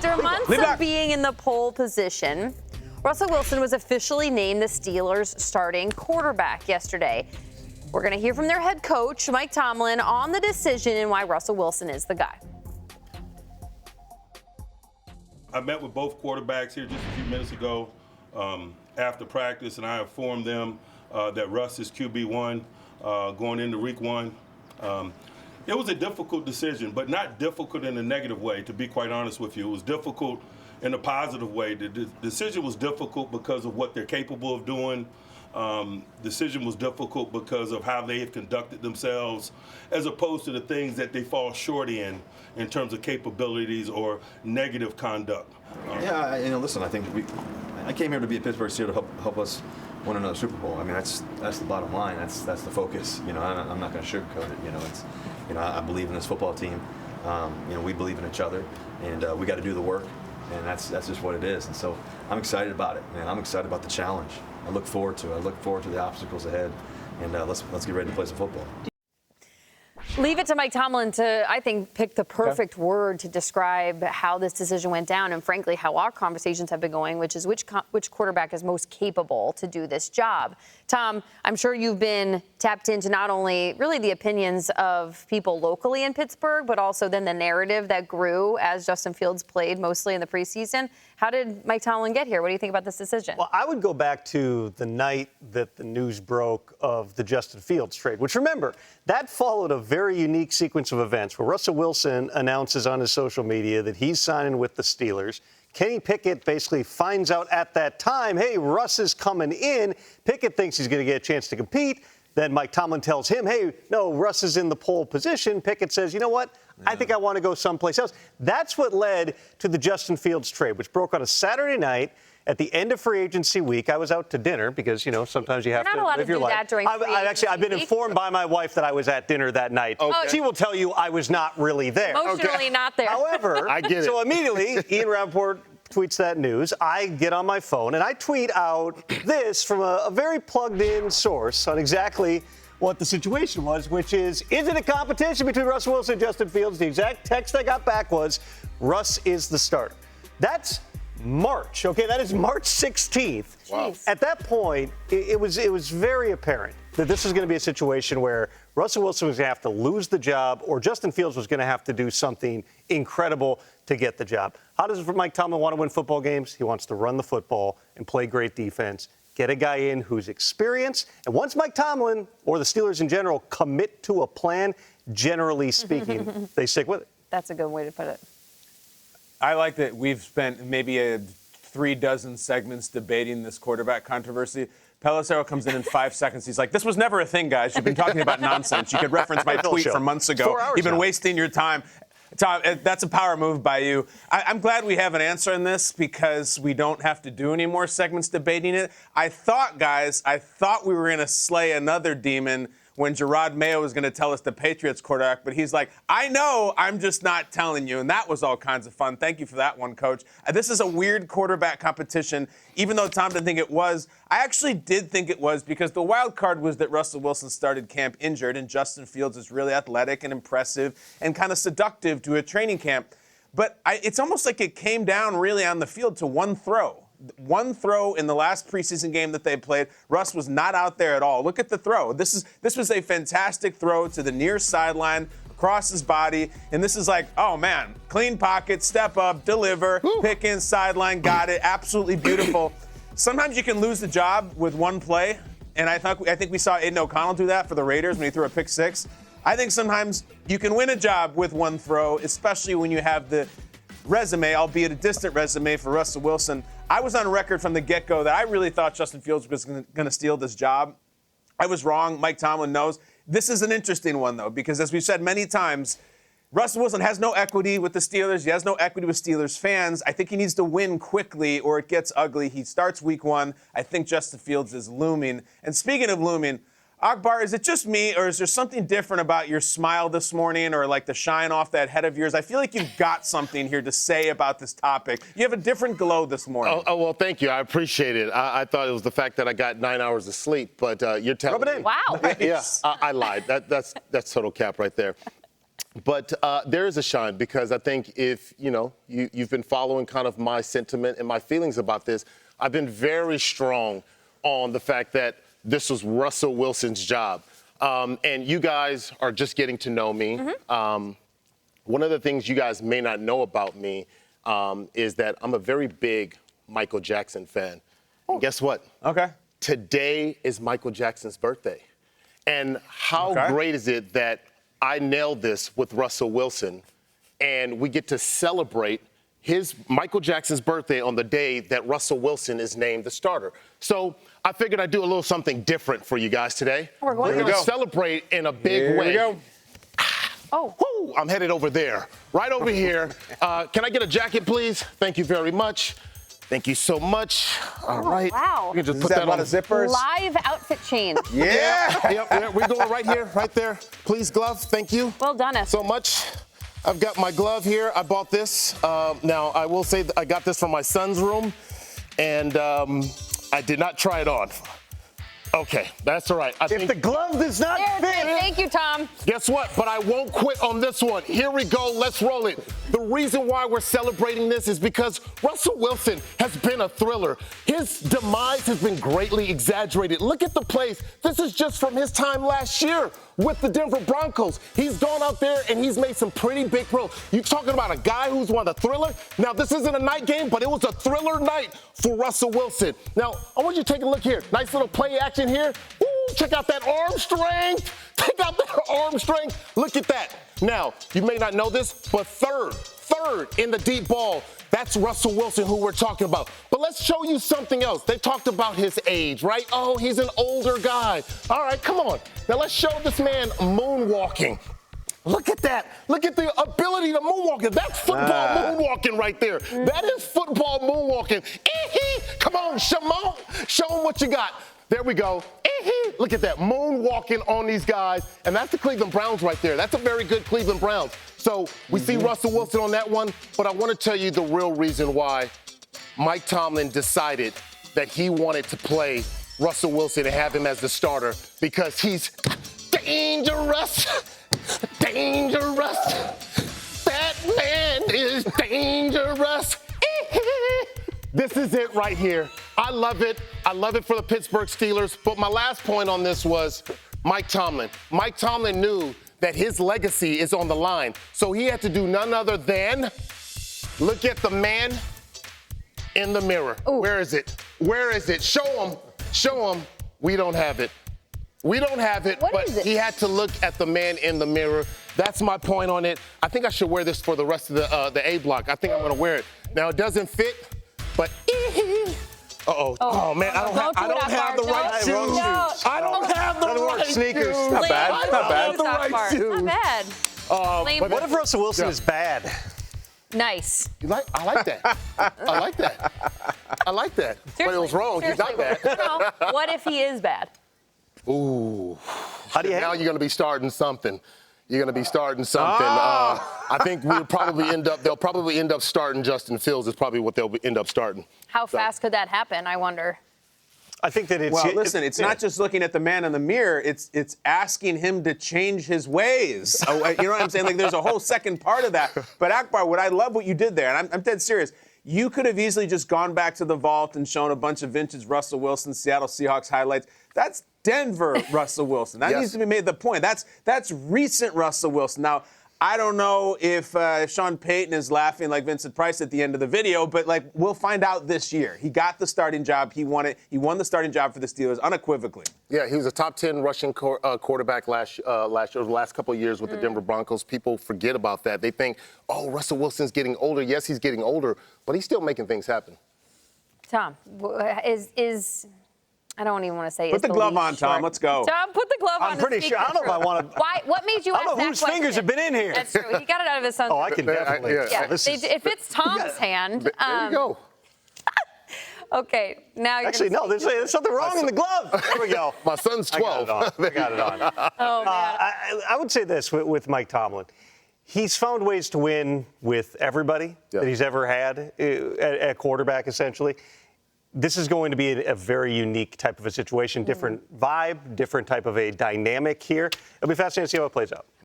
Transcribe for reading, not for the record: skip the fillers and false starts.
After months of being in the pole position, Russell Wilson was officially named the Steelers' starting quarterback yesterday. We're going to hear from their head coach, Mike Tomlin, on the decision and why Russell Wilson is the guy. I met with both quarterbacks here just a few minutes ago after practice, and I informed them that Russ is QB1 going into week 1. It was a difficult decision, but not difficult in a negative way, to be quite honest with you. It was difficult in a positive way. The decision was difficult because of what they're capable of doing. Decision was difficult because of how they have conducted themselves, as opposed to the things that they fall short in terms of capabilities or negative conduct. Listen, I think I came here to be a Pittsburgh Steeler to help us win another Super Bowl. I mean, that's the bottom line. That's the focus. I'm not going to sugarcoat it. I believe in this football team. We believe in each other, and we got to do the work, and that's just what it is. And so I'm excited about it, man. I'm excited about the challenge. I look forward to it. I look forward to the obstacles ahead, and let's get ready to play some football. Leave it to Mike Tomlin to, I think, pick the perfect word to describe how this decision went down and, frankly, how our conversations have been going, which is which quarterback is most capable to do this job. Tom, I'm sure you've been tapped into not only really the opinions of people locally in Pittsburgh, but also then the narrative that grew as Justin Fields played mostly in the preseason. How did Mike Tomlin get here? What do you think about this decision? Well, I would go back to the night that the news broke of the Justin Fields trade, which, remember, that followed a very unique sequence of events where Russell Wilson announces on his social media that he's signing with the Steelers. Kenny Pickett basically finds out at that time, hey, Russ is coming in. Pickett thinks he's going to get a chance to compete. Then Mike Tomlin tells him, hey, no, Russ is in the pole position. Pickett says, you know what? I think I want to go someplace else. That's what led to the Justin Fields trade, which broke on a Saturday night at the end of free agency week. I was out to dinner because, sometimes you have to live your life. I've been informed by my wife that I was at dinner that night. Okay. She will tell you I was not really there. Emotionally not there. However, I get it. So immediately, Ian Rappaport tweets that news. I get on my phone and I tweet out this from a very plugged-in source on exactly what the situation was, which is it a competition between Russell Wilson and Justin Fields? The exact text I got back was, Russ is the starter. That's March, okay? That is March 16th. Wow. At that point, it was very apparent that this was going to be a situation where Russell Wilson was going to have to lose the job or Justin Fields was going to have to do something incredible to get the job. How does Mike Tomlin want to win football games? He wants to run the football and play great defense, get a guy in who's experienced. And once Mike Tomlin or the Steelers in general commit to a plan, generally speaking, they stick with it. That's a good way to put it. I like that we've spent maybe 3 dozen segments debating this quarterback controversy. Pelissero comes in 5 seconds. He's like, this was never a thing, guys. You've been talking about nonsense. You could reference my tweet from months ago. You've been wasting your time. Tom, that's a power move by you. I'm glad we have an answer on this because we don't have to do any more segments debating it. I thought we were going to slay another demon when Gerard Mayo was going to tell us the Patriots quarterback, but he's like, I know, I'm just not telling you. And that was all kinds of fun. Thank you for that one, Coach. This is a weird quarterback competition. Even though Tom didn't think it was, I actually did think it was because the wild card was that Russell Wilson started camp injured and Justin Fields is really athletic and impressive and kind of seductive to a training camp. But it's almost like it came down really on the field to one throw. One throw in the last preseason game that they played. Russ was not out there at all. Look at the throw. This was a fantastic throw to the near sideline, across his body, and this is like, oh man, clean pocket, step up, deliver, pick in, sideline, got it, absolutely beautiful. Sometimes you can lose the job with one play, and I think we saw Aiden O'Connell do that for the Raiders when he threw a pick 6. I think sometimes you can win a job with one throw, especially when you have the resume, albeit a distant resume for Russell Wilson. I was on record from the get-go that I really thought Justin Fields was going to steal this job. I was wrong. Mike Tomlin knows. This is an interesting one, though, because as we've said many times, Russell Wilson has no equity with the Steelers. He has no equity with Steelers fans. I think he needs to win quickly or it gets ugly. He starts week 1. I think Justin Fields is looming. And speaking of looming, Akbar, is it just me, or is there something different about your smile this morning or like the shine off that head of yours? I feel like you've got something here to say about this topic. You have a different glow this morning. Oh well, thank you. I appreciate it. I thought it was the fact that I got 9 hours of sleep, but you're telling me. Wow. Yeah, I lied. That's total cap right there. But there is a shine because I think if, you've been following kind of my sentiment and my feelings about this, I've been very strong on the fact that this was Russell Wilson's job. And you guys are just getting to know me. One of the things you guys may not know about me is that I'm a very big Michael Jackson fan. And guess what? Okay. Today is Michael Jackson's birthday. And how great is it that I nailed this with Russell Wilson, and we get to celebrate Michael Jackson's birthday on the day that Russell Wilson is named the starter. So I figured I'd do a little something different for you guys today. We're going to celebrate in a big way. Here we go. Oh. Woo, I'm headed over there, right over here. Can I get a jacket, please? Thank you very much. Thank you so much. All right. Wow. You can just Is put that that a lot on of zippers? Live outfit change. Yeah. Yep, we're going right here, right there. Please, glove. Thank you. Well done, So much. I've got my glove here. I bought this. Now, I will say that I got this from my son's room, and I did not try it on. Okay, that's all right. If the glove does not fit. Thank you, Tom. Guess what? But I won't quit on this one. Here we go. Let's roll it. The reason why we're celebrating this is because Russell Wilson has been a thriller. His demise has been greatly exaggerated. Look at the plays. This is just from his time last year with the Denver Broncos. He's gone out there and he's made some pretty big throws. You're talking about a guy who's won a thriller. Now, this isn't a night game, but it was a thriller night for Russell Wilson. Now, I want you to take a look here. Nice little play action here. Ooh, check out that arm strength. Check out that arm strength. Look at that. Now, you may not know this, but third in the deep ball, that's Russell Wilson who we're talking about. But let's show you something else. They talked about his age, right? Oh, he's an older guy. All right, come on. Now let's show this man moonwalking. Look at that. Look at the ability to moonwalk. That's football moonwalking right there. That is football moonwalking. Come on, Shimon. Show him what you got. There we go. Look at that, moonwalking on these guys. And that's the Cleveland Browns right there. That's a very good Cleveland Browns. So we see Russell Wilson on that one. But I want to tell you the real reason why Mike Tomlin decided that he wanted to play Russell Wilson and have him as the starter, because he's dangerous. Dangerous. That man is dangerous. This is it right here. I love it. I love it for the Pittsburgh Steelers. But my last point on this was Mike Tomlin. Mike Tomlin knew that his legacy is on the line. So he had to do none other than look at the man in the mirror. Ooh. Where is it? Where is it? Show him. Show him. We don't have it. We don't have it, but he had to look at the man in the mirror. That's my point on it. I think I should wear this for the rest of the A block. I think I'm going to wear it. Now, it doesn't fit, but oh man, I don't have the right shoes. No. I don't have the right sneakers. shoes. Not bad. I Not don't bad. have the right shoes. Not bad. But What if Russell Wilson is bad? Nice. I like that. I like that. I like that. But it was wrong. He's not bad. No. What if he is bad? Ooh. How do you Now you're going to be starting something. You're going to be starting something. I think they'll probably end up starting Justin Fields is probably what they'll end up starting. How fast could that happen, I wonder? I think that it's. Well, listen, it's not just looking at the man in the mirror. It's asking him to change his ways. You know what I'm saying? Like, there's a whole second part of that. But Akbar, I love what you did there, and I'm dead serious. You could have easily just gone back to the vault and shown a bunch of vintage Russell Wilson, Seattle Seahawks highlights. That's Denver Russell Wilson. That needs to be made the point. That's recent Russell Wilson. Now, I don't know if Sean Payton is laughing like Vincent Price at the end of the video, but like, we'll find out this year. He got the starting job. He won it. He won the starting job for the Steelers unequivocally. Yeah, he was a top 10 rushing quarterback last year, the last couple of years with the Denver Broncos. People forget about that. They think, oh, Russell Wilson's getting older. Yes, he's getting older, but he's still making things happen. Tom, is I don't even want to say. Put the glove on, Tom. Let's go. Tom, put the glove on. I'm pretty sure. I don't know if I want to. Why? What made you ask that question? I don't know whose fingers have been in here. That's true. He got it out of his son's. Oh, I can definitely. Yeah. If it's Tom's hand. There you go. Okay, now you're Actually, no, there's something wrong in the glove. There we go. My son's 12. I got it on. Oh, man. I would say this with Mike Tomlin. He's found ways to win with everybody that he's ever had at quarterback, essentially. This is going to be a very unique type of a situation, different vibe, different type of a dynamic here. It'll be fascinating to see how it plays out.